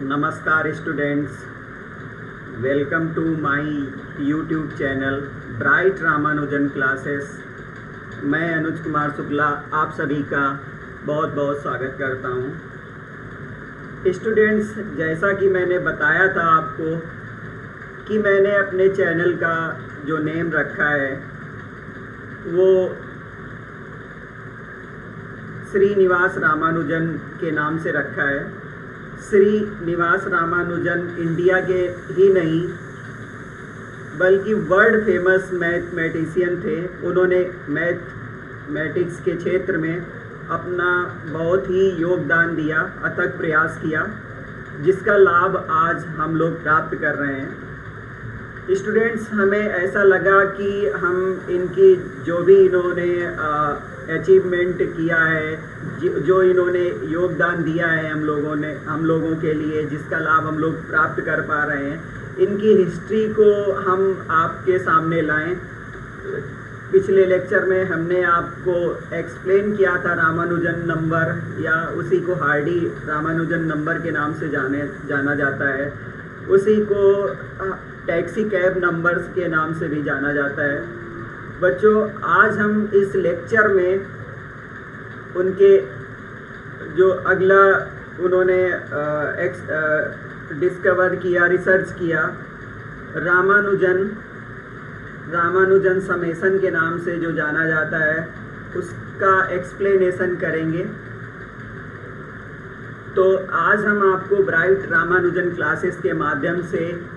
नमस्कार students, welcome to my YouTube channel bright Ramanujan classes. मैं अनुज कुमार शुक्ला आप सभी का बहुत बहुत स्वागत करता हूँ। स्टूडेंट्स, जैसा कि मैंने बताया था आपको कि मैंने अपने चैनल का जो नेम रखा है वो श्रीनिवास रामानुजन के नाम से रखा है। श्रीनिवास रामानुजन इंडिया के ही नहीं बल्कि वर्ल्ड फेमस मैथमेटिशियन थे। उन्होंने मैथमेटिक्स के क्षेत्र में अपना बहुत ही योगदान दिया, अथक प्रयास किया, जिसका लाभ आज हम लोग प्राप्त कर रहे हैं। स्टूडेंट्स, हमें ऐसा लगा कि हम इनकी जो भी इन्होंने अचीवमेंट किया है, जो इन्होंने योगदान दिया है हम लोगों के लिए, जिसका लाभ हम लोग प्राप्त कर पा रहे हैं, इनकी हिस्ट्री को हम आपके सामने लाएं। पिछले लेक्चर में हमने आपको एक्सप्लेन किया था रामानुजन नंबर, या उसी को हार्डी रामानुजन नंबर के नाम से जाना जाता है। उसी को टैक्सी कैब नंबर्स के नाम से भी जाना जाता है। बच्चों, आज हम इस लेक्चर में उनके जो अगला उन्होंने डिस्कवर किया, रिसर्च किया, रामानुजन समेसन के नाम से जो जाना जाता है, उसका एक्सप्लेनेशन करेंगे। तो आज हम आपको ब्राइट रामानुजन क्लासेस के माध्यम से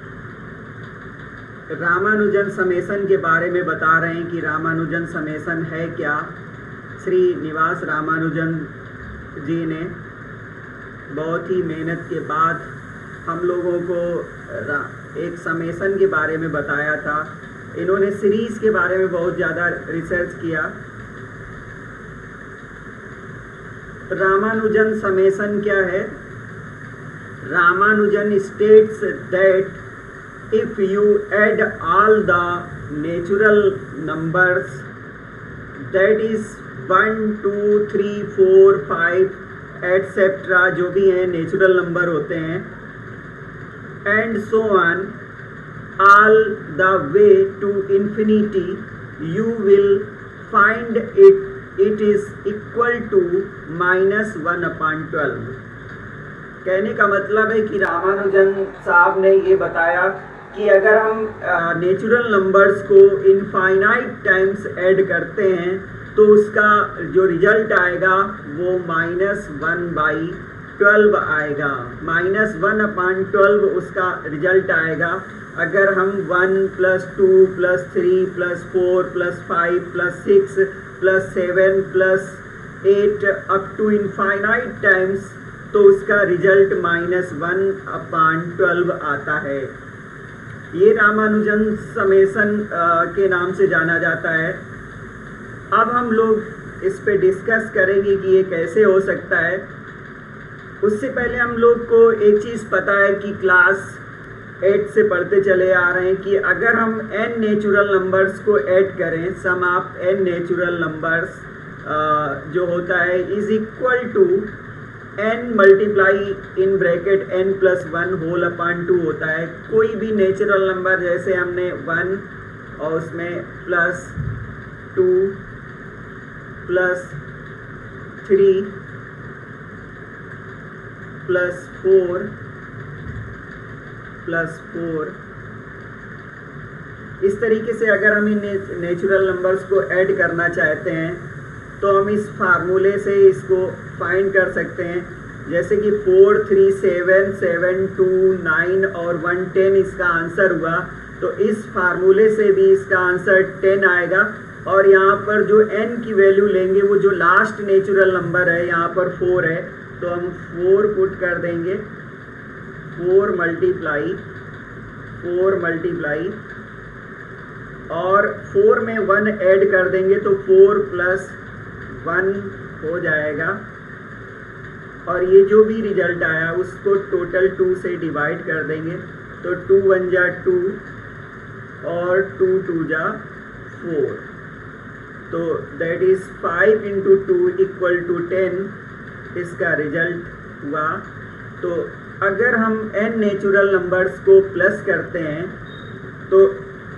रामानुजन समेसन के बारे में बता रहे हैं कि रामानुजन समेसन है क्या। श्रीनिवास रामानुजन जी ने बहुत ही मेहनत के बाद हम लोगों को एक समेसन के बारे में बताया था। इन्होंने सीरीज के बारे में बहुत ज़्यादा रिसर्च किया। रामानुजन समेसन क्या है? Ramanujan states that if you add all the natural numbers, that is 1, 2, 3, 4, 5 etc. जो भी हैं नेचुरल नंबर होते हैं, and so on, all the way to infinity, you will find it is equal to -1/12। कहने का मतलब है कि रामानुजन साहब ने ये बताया कि अगर हम नेचुरल नंबर्स को इनफाइनाइट टाइम्स ऐड करते हैं तो उसका जो रिजल्ट आएगा वो -1/12 आएगा। -1/12 उसका रिजल्ट आएगा। अगर हम 1 + 2 + 3 + 4 + 5 + 6 + 7 + 8 अप टू इनफाइनाइट टाइम्स, तो उसका रिजल्ट -1/12 आता है। ये रामानुजन समेसन के नाम से जाना जाता है। अब हम लोग इस पे डिस्कस करेंगे कि ये कैसे हो सकता है। उससे पहले हम लोग को एक चीज़ पता है कि क्लास 8 से पढ़ते चले आ रहे हैं कि अगर हम n नेचुरल नंबर्स को ऐड करें, sum of n natural numbers जो होता है is equal to n multiply in bracket n + 1 whole upon 2 होता है। कोई भी नेचुरल नंबर, जैसे हमने 1 और उसमें +2 +3 +4 +4, इस तरीके से अगर हम इन नेचुरल नंबर्स को ऐड करना चाहते हैं तो हम इस फार्मूले से इसको फाइंड कर सकते हैं। जैसे कि 4, 3, 7, 7, 2, 9 और 1, 10 इसका आंसर हुआ, तो इस फार्मूले से भी इसका आंसर 10 आएगा। और यहाँ पर जो n की वैल्यू लेंगे, वो जो लास्ट नेचुरल नंबर है, यहाँ पर 4 है, तो हम 4 पुट कर देंगे। 4 मल्टीप्लाई और 4 में 1 ऐड कर देंगे तो 4 + 1 हो जाएगा। और ये जो भी रिजल्ट आया उसको टोटल 2 से डिवाइड कर देंगे, तो 2 × 1 = 2 और 2 × 2 = 4, तो दैट इज़ 5 × 2 = 10 इसका रिजल्ट हुआ। तो अगर हम n नेचुरल नंबर्स को प्लस करते हैं तो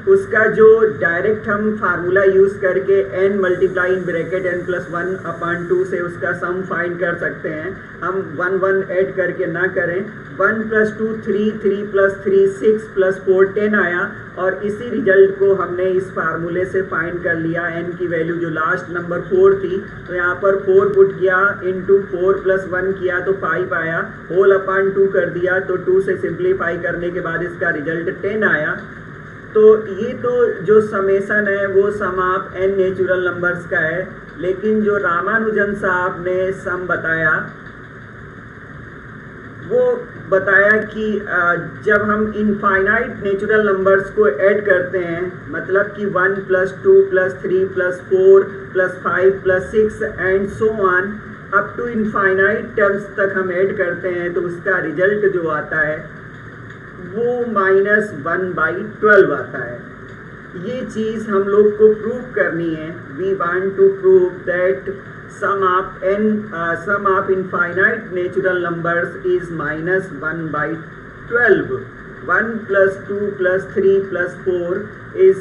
उसका जो डायरेक्ट हम फार्मूला यूज़ करके n multiply in bracket n plus 1/2 से उसका सम फाइंड कर सकते हैं। हम 1 1 ऐड करके ना करें। 1 + 2 3, 3 + 3 6 + 4 10 आया और इसी रिजल्ट को हमने इस फार्मूले से फाइंड कर लिया। n की वैल्यू जो लास्ट नंबर 4 थी, तो यहाँ पर 4 पुट किया, इंटू 4 + 1 किया तो 5 आया, होल/2 कर दिया तो 2 से सिंप्लीफाई करने के बाद इसका रिजल्ट 10 आया। तो ये तो जो समेसन है वो सम ऑफ n नेचुरल नंबर्स का है, लेकिन जो रामानुजन साहब ने सम बताया वो बताया कि जब हम इनफाइनाइट नेचुरल नंबर्स को ऐड करते हैं, मतलब कि 1 + 2 + 3 + 4 + 5 + 6 and so on up to infinite terms तक हम ऐड करते हैं, तो उसका रिजल्ट जो आता है वो -1/12 आता है। ये चीज़ हम लोग को प्रूव करनी है। We want to prove that sum of infinite natural numbers is -1/12। 1 + 2 + 3 + 4 is ...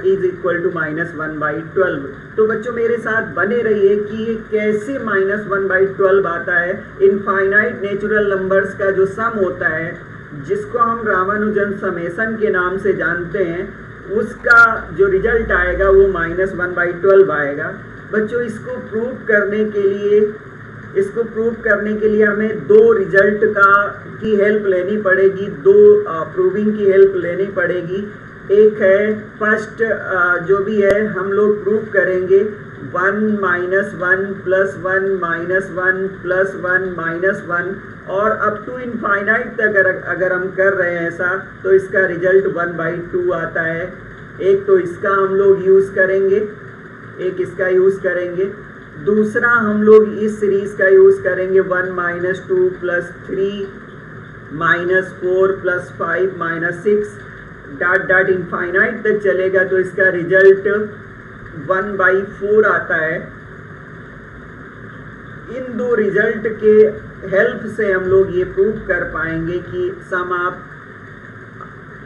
is equal to -1/12। तो बच्चों मेरे साथ बने रहिए कि ये कैसे -1/12 आता है। इनफाइनाइट नेचुरल नंबर्स का जो सम होता है, जिसको हम रामानुजन समेसन के नाम से जानते हैं, उसका जो रिजल्ट आएगा वो -1/12 आएगा। बच्चों इसको प्रूव करने के लिए हमें दो रिजल्ट की हेल्प लेनी पड़ेगी, दो प्रूविंग की हेल्प लेनी पड़ेगी। एक है फर्स्ट जो भी है हम लोग प्रूव करेंगे 1 - 1 + 1 - 1 + 1 और अप टू इनफाइनाइट तक अगर हम कर रहे हैं ऐसा, तो इसका रिजल्ट 1/2 आता है। एक तो इसका हम लोग यूज़ करेंगे, एक इसका यूज़ करेंगे। दूसरा हम लोग इस सीरीज़ का यूज़ करेंगे 1 - 2 + 3 - 4 + 5 - 6 ... इनफाइनाइट तक चलेगा, तो इसका रिजल्ट 1/4 आता है। इन दो रिजल्ट के हेल्प से हम लोग ये प्रूव कर पाएंगे कि sum of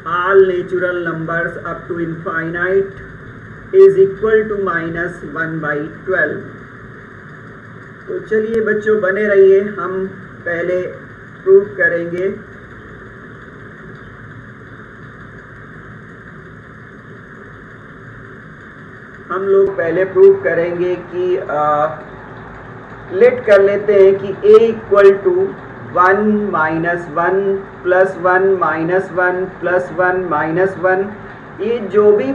all natural numbers up to infinite is equal to -1/12। तो चलिए बच्चों बने रहिए, हम पहले प्रूव करेंगे। हम लोग पहले प्रूव करेंगे कि लेट कर लेते हैं कि a = 1 - 1 + 1 -1 + 1 ये जो भी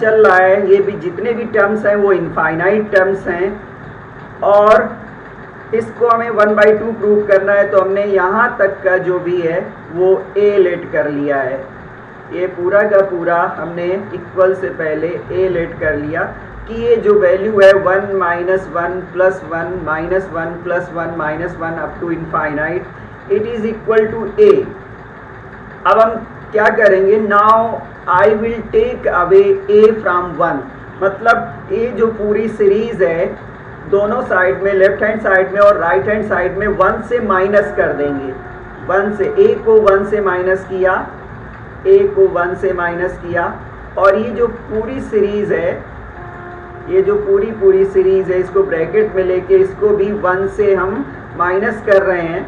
चल रहा है, ये भी जितने भी टर्म्स हैं वो इनफाइनाइट टर्म्स हैं और इसको हमें 1/2 प्रूव करना है। तो हमने यहाँ तक का जो भी है वो a लेट कर लिया है। ये पूरा का पूरा हमने इक्वल से पहले a लेट कर लिया कि ये जो वैल्यू है 1 - 1 + 1 -1 + 1 -1 up to infinite, it is equal to a। अब हम क्या करेंगे, now I will take away a from 1, मतलब ये जो पूरी सीरीज है दोनों साइड में, लेफ्ट हैंड साइड में और राइट हैंड साइड में 1 से माइनस कर देंगे। 1 से a को 1 से माइनस किया, a को 1 से माइनस किया, और ये जो पूरी सीरीज है, ये जो पूरी सीरीज है, इसको ब्रैकेट में लेके इसको भी 1 से हम माइनस कर रहे हैं।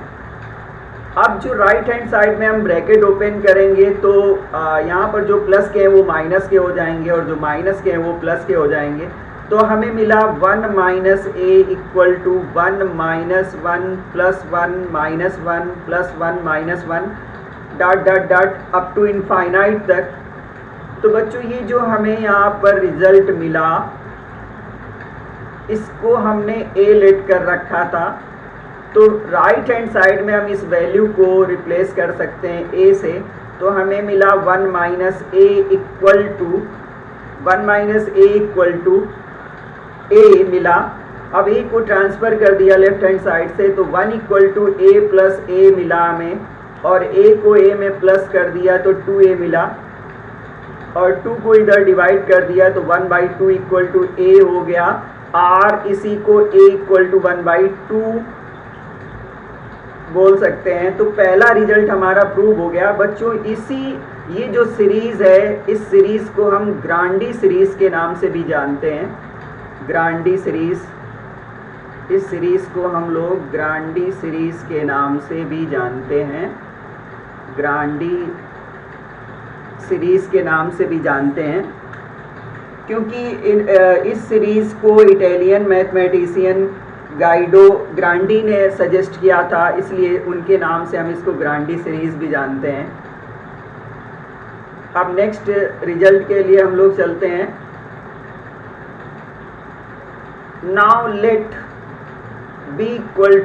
अब जो राइट हैंड साइड में हम ब्रैकेट ओपन करेंगे तो यहाँ पर जो प्लस के हैं वो माइनस के हो जाएंगे और जो माइनस के हैं वो प्लस के हो जाएंगे। तो हमें मिला 1 - a equal to 1 - 1 + 1 -1 + 1 ... up to infinite तक। तो बच्चों ये जो हमें यहाँ पर रिजल्ट मिला, इसको हमने a लेट कर रखा था, तो राइट हैंड साइड में हम इस वैल्यू को रिप्लेस कर सकते हैं a से। तो हमें मिला 1 - a इक्वल टू a मिला। अब a को ट्रांसफ़र कर दिया लेफ्ट हैंड साइड से, तो 1 = a + a मिला हमें, और a को a में प्लस कर दिया तो 2a मिला, और 2 को इधर डिवाइड कर दिया तो 1/2 = a हो गया। r इसी को a = 1/2 बोल सकते हैं। तो पहला रिजल्ट हमारा प्रूव हो गया बच्चों। ये जो सीरीज है, इस सीरीज को हम ग्रांडी सीरीज के नाम से भी जानते हैं। ग्रांडी सीरीज, इस सीरीज को हम लोग ग्रांडी सीरीज के नाम से भी जानते हैं। ग्रांडी सीरीज के नाम से भी जानते हैं क्योंकि इस सीरीज को इटालियन मैथमेटिशियन गाइडो ग्रांडी ने सजेस्ट किया था, इसलिए उनके नाम से हम इसको ग्रांडी सीरीज भी जानते हैं। अब नेक्स्ट रिजल्ट के लिए हम लोग चलते हैं। Now let b equal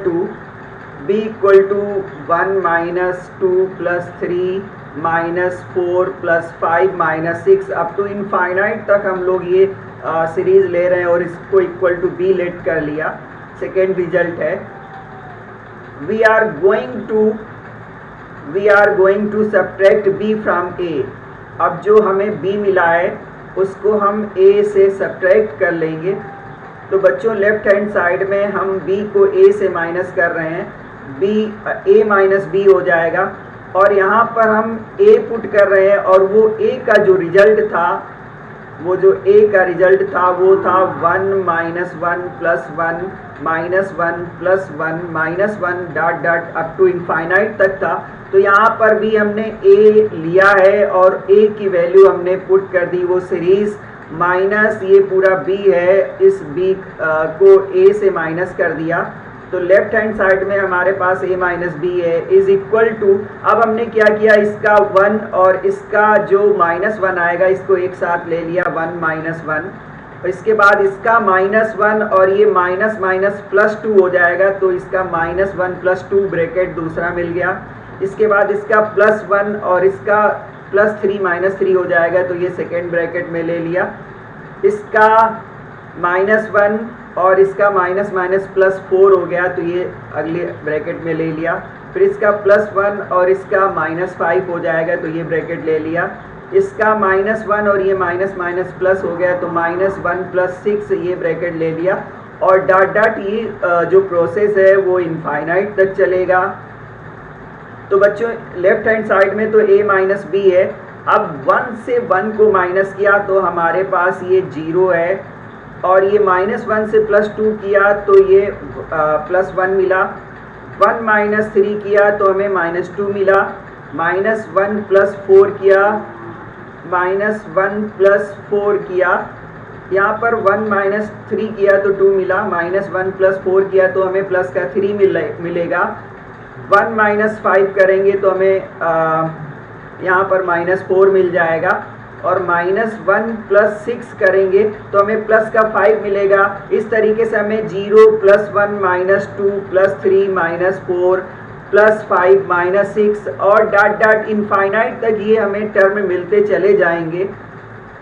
to 1 minus 2 plus 3 minus 4 plus 5 minus 6 up to infinite तक हम लोग ये सीरीज ले रहे हैं और इसको इक्वल टू b लेट कर लिया। सेकेंड रिजल्ट है we are going to subtract b from a। अब जो हमें b मिला है उसको हम a से सब्ट्रैक्ट कर लेंगे। तो बच्चों लेफ्ट हैंड साइड में हम b को a से माइनस कर रहे हैं, a माइनस b हो जाएगा और यहाँ पर हम a पुट कर रहे हैं और वो a का जो रिजल्ट था, वो जो a का रिजल्ट था वो था 1 minus 1 plus 1 minus 1 plus 1 minus 1 dot dot up to infinite तक था। तो यहाँ पर भी हमने a लिया है और a की वैल्यू हमने पुट कर दी, वो सीरीज माइनस ये पूरा b है, इस b को a से माइनस कर दिया। तो लेफ्ट हैंड साइड में हमारे पास a माइनस b है इज इक्वल टू, अब हमने क्या किया, इसका 1 और इसका जो माइनस 1 आएगा इसको एक साथ ले लिया 1 माइनस 1। इसके बाद इसका माइनस 1 और ये माइनस माइनस प्लस 2 हो जाएगा, तो इसका माइनस 1 प्लस 2 ब्रैकेट दूसरा मिल गया। इसके बाद इसका प्लस 1 और इसका प्लस 3 माइनस 3 हो जाएगा, तो ये सेकेंड ब्रैकेट में ले लिया। इसका माइनस 1 और इसका माइनस माइनस प्लस 4 हो गया, तो ये अगले ब्रैकेट में ले लिया। फिर इसका प्लस 1 और इसका माइनस 5 हो जाएगा, तो ये ब्रैकेट ले लिया। इसका माइनस 1 और ये माइनस माइनस प्लस हो गया, तो माइनस 1 प्लस 6 ये ब्रैकेट ले लिया। और डॉट डॉट ये जो प्रोसेस है वो इनफाइनाइट तक चलेगा। तो बच्चों लेफ्ट हैंड साइड में तो a माइनस b है। अब 1 से 1 को माइनस किया तो हमारे पास ये 0 है, और ये माइनस 1 से प्लस 2 किया तो ये प्लस 1 मिला। 1 माइनस 3 किया तो हमें माइनस 2 मिला। माइनस 1 प्लस 4 किया, माइनस 1 प्लस 4 किया। यहाँ पर 1 माइनस 3 किया तो 2 मिला। माइनस 1 प्लस 4 किया तो हमें प्लस का 3 मिलेगा। 1 माइनस 5 करेंगे तो हमें यहाँ पर माइनस 4 मिल जाएगा। और माइनस 1 प्लस 6 करेंगे तो हमें प्लस का 5 मिलेगा। इस तरीके से हमें 0 plus 1 minus 2 plus 3 minus 4 plus 5 minus 6 और डॉट डॉट इनफाइनाइट तक ये हमें टर्म मिलते चले जाएंगे।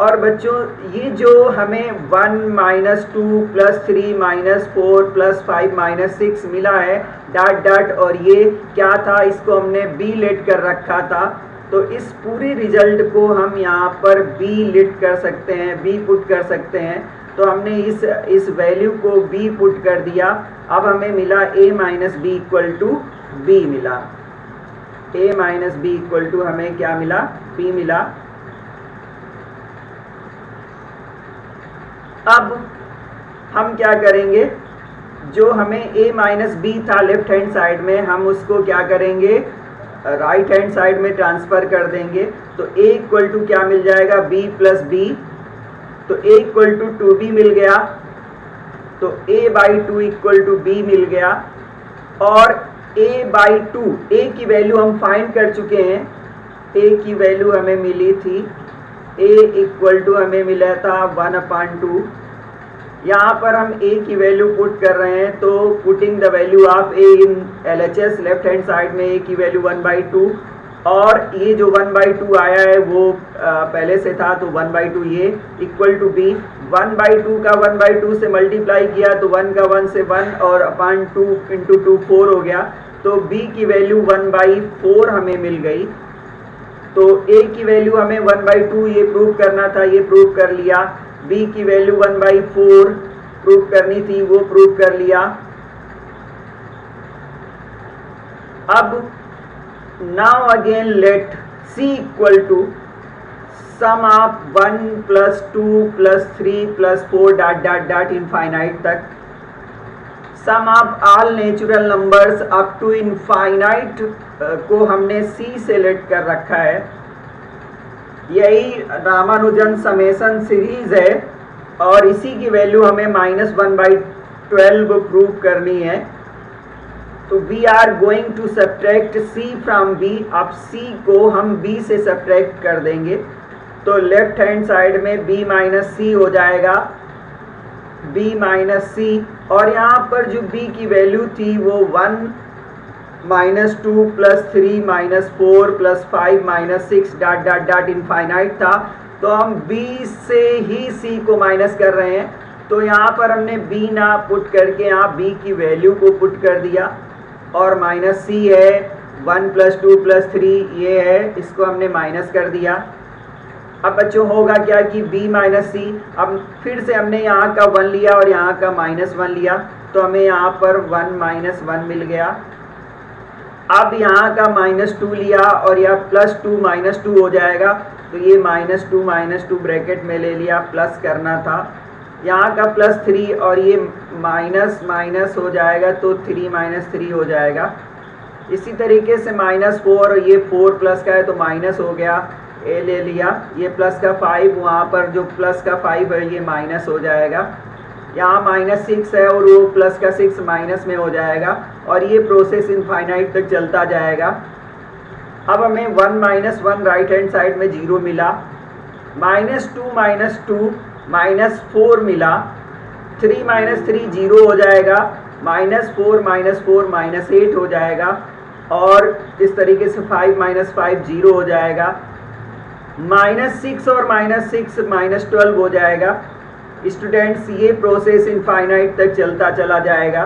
और बच्चों ये जो हमें 1 minus 2 plus 3 minus 4 plus 5 minus 6 मिला है डॉट डॉट, और ये क्या था, इसको हमने b लेट कर रखा था। तो इस पूरे रिजल्ट को हम यहाँ पर b लिट कर सकते हैं, b पुट कर सकते हैं। तो हमने इस वैल्यू को b पुट कर दिया। अब हमें मिला a minus b equal to b मिला। a minus b equal to हमें क्या मिला, b मिला। अब हम क्या करेंगे, जो हमें a माइनस b था लेफ्ट हैंड साइड में, हम उसको क्या करेंगे, राइट हैंड साइड में ट्रांसफर कर देंगे। तो a इक्वल टू क्या मिल जाएगा, b प्लस b। तो a इक्वल टू 2b मिल गया, तो a by 2 equal to b मिल गया। और a बाई 2, a की वैल्यू हम फाइंड कर चुके हैं, a की वैल्यू हमें मिली थी, a इक्वल टू हमें मिला था 1/2। यहाँ पर हम a की वैल्यू पुट कर रहे हैं, तो putting the value of a in LHS left hand side में a की वैल्यू 1/2, और ये जो 1/2 आया है वो पहले से था, तो 1/2 ये इक्वल टू b। 1/2 का 1/2 से मल्टीप्लाई किया तो 1 का 1 से 1 और अपॉन 2 इंटू 2 4 हो गया। तो b की वैल्यू 1/4 हमें मिल गई। तो a की वैल्यू हमें 1/2 ये प्रूव करना था, ये प्रूव कर लिया। b की वैल्यू 1/4 प्रूव करनी थी, वो प्रूव कर लिया। अब now again let C equal to sum of 1 plus 2 plus 3 plus 4 dot dot dot infinite तक, sum of all natural numbers up to infinite को हमने C से लेट कर रखा है। यही रामानुजन समेशन सीरीज है और इसी की वैल्यू हमें -1/12 प्रूव करनी है। तो we are going to subtract C from B। अब C को हम B से सब्ट्रैक्ट कर देंगे तो लेफ्ट हैंड साइड में B माइनस C हो जाएगा, B माइनस C, और यहाँ पर जो B की वैल्यू थी वो 1 minus 2 plus 3 minus 4 plus 5 minus 6 dot dot dot infinite था। तो हम B से ही C को माइनस कर रहे हैं, तो यहाँ पर हमने B ना पुट करके यहाँ B की वैल्यू को पुट कर दिया और माइनस C है 1 प्लस 2 प्लस 3 ये है, इसको हमने माइनस कर दिया। अब बच्चों होगा क्या कि B माइनस C, अब फिर से हमने यहाँ का 1 लिया और यहाँ का -1 लिया तो हमें यहाँ पर 1 माइनस 1 मिल गया। अब यहाँ का -2 लिया और यह +2 -2 हो जाएगा, तो ये -2 ब्रैकेट में ले लिया, प्लस करना था। यहाँ का +3 और ये माइनस हो जाएगा तो 3 -3 हो जाएगा। इसी तरीके से -4 और ये 4 प्लस का है तो माइनस हो गया, ए ले लिया। ये प्लस का 5, वहाँ पर जो प्लस का 5 है ये माइनस हो जाएगा। यहाँ -6 है और वो प्लस का 6 माइनस में हो जाएगा और ये प्रोसेस इनफाइनाइट तक चलता जाएगा। अब हमें 1 - 1 राइट हैंड साइड में 0 मिला, -2 -4 मिला, 3 - 3 0 हो जाएगा, -4 -8 हो जाएगा और इस तरीके से 5 - 5 0 हो जाएगा, -6 और -6 -12 हो जाएगा। स्टूडेंट्स ये प्रोसेस इनफाइनाइट तक चलता चला जाएगा।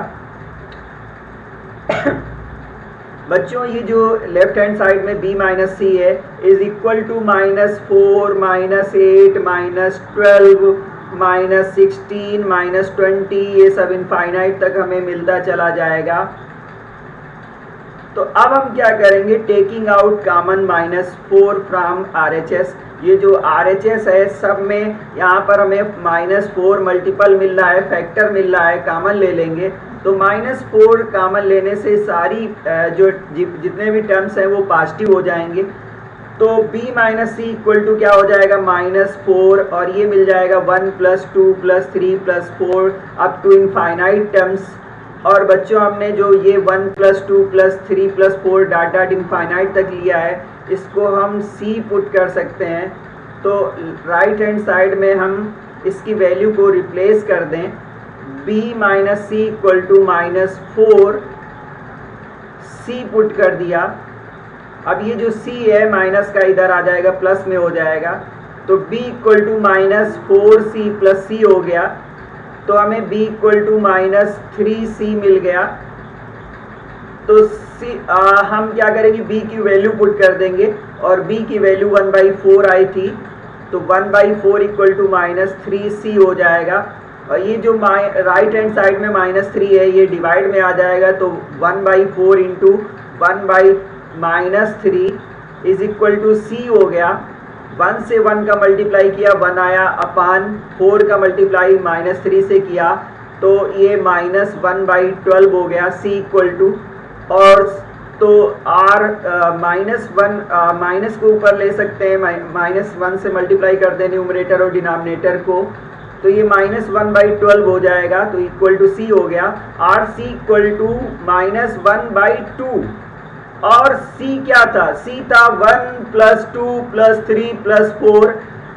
बच्चों ये जो लेफ्ट हैंड साइड में B माइनस C है इज इक्वल टू -4 -8 -12 -16 -20, ये सब इनफाइनाइट तक हमें मिलता चला जाएगा। तो अब हम क्या करेंगे, taking out common -4 from RHS। ये जो RHS है सब में यहाँ पर हमें -4 मल्टीपल मिल रहा है, फैक्टर मिल रहा है, कॉमन ले लेंगे तो -4 कॉमन लेने से सारी जो जितने भी टर्म्स हैं वो पॉजिटिव हो जाएंगे। तो B minus C equal to क्या हो जाएगा, -4 और ये मिल जाएगा 1 + 2 + 3 + 4 अप टू इनफाइनाइट टर्म्स। और बच्चों हमने जो ये 1 + 2 + 3 + 4 डॉट डॉट इनफाइनाइट तक लिया है इसको हम C पुट कर सकते हैं। तो राइट हैंड साइड में हम इसकी वैल्यू को रिप्लेस कर दें, B minus C equal to -4, C put कर दिया। अब ये जो C है माइनस का इधर आ जाएगा, प्लस में हो जाएगा, तो B equal to -4C + C हो गया, तो हमें B इक्वल टू -3C मिल गया। तो हम क्या करेंगे, B की वैल्यू पुट कर देंगे और B की वैल्यू 1/4 आई थी, तो 1/4 इक्वल टू -3C हो जाएगा। और ये जो राइट हैंड साइड में -3 है ये डिवाइड में आ जाएगा, तो 1/4 into 1/-3 is equal to C हो गया। 1 से 1 का मल्टीप्लाई किया 1 आया, अपान 4 का मल्टीप्लाई -3 से किया तो ये -1/12 हो गया, C इक्वल टू। और तो R माइनस को ऊपर ले सकते हैं, -1 से मल्टीप्लाई कर दें न्यूमरेटर और डिनोमिनेटर को, तो ये -1/12 हो जाएगा, तो इक्वल टू C हो गया। RC इक्वल टू -1/2 और C क्या था, C था 1 + 2 + 3 + 4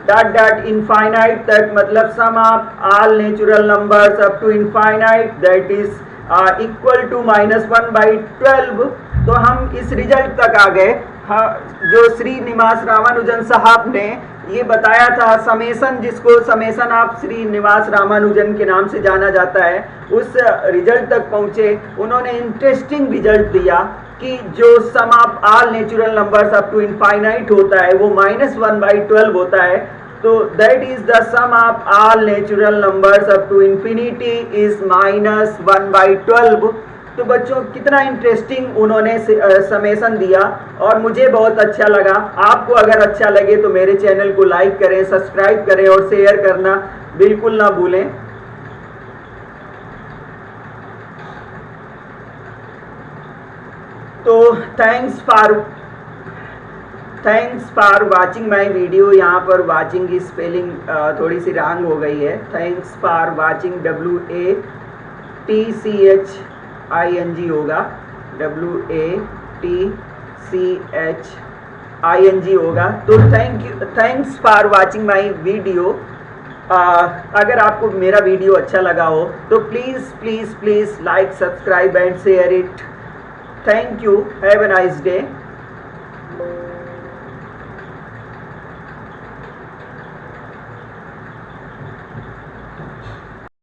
डॉट डॉट इनफाइनाइट तक, मतलब sum of all natural numbers up to infinite that is equal to -1/12। तो हम इस रिजल्ट तक आ गए। जो श्रीनिवास रामानुजन साहब ने ये बताया था, समेसन जिसको समेसन ऑफ श्रीनिवास रामानुजन के नाम से जाना जाता है, उस रिजल्ट तक पहुँचे। उन्होंने इंटरेस्टिंग रिजल्ट दिया कि जो sum of all natural numbers up to infinite होता है वो -1/12 होता है। तो that is the sum of all natural numbers up to infinity is -1/12। तो बच्चों कितना इंटरेस्टिंग उन्होंने समेशन दिया और मुझे बहुत अच्छा लगा। आपको अगर अच्छा लगे तो मेरे चैनल को लाइक करें, सब्सक्राइब करें और शेयर करना बिल्कुल ना भूलें। तो thanks for watching my video. यहाँ पर वाचिंग की स्पेलिंग थोड़ी सी रॉन्ग हो गई है। थैंक्स फॉर वाचिंग, WATCHING होगा, WATCHING होगा। तो thanks for watching my video. अगर आपको मेरा वीडियो अच्छा लगा हो तो please like, subscribe and share it. Thank you. Have a nice day.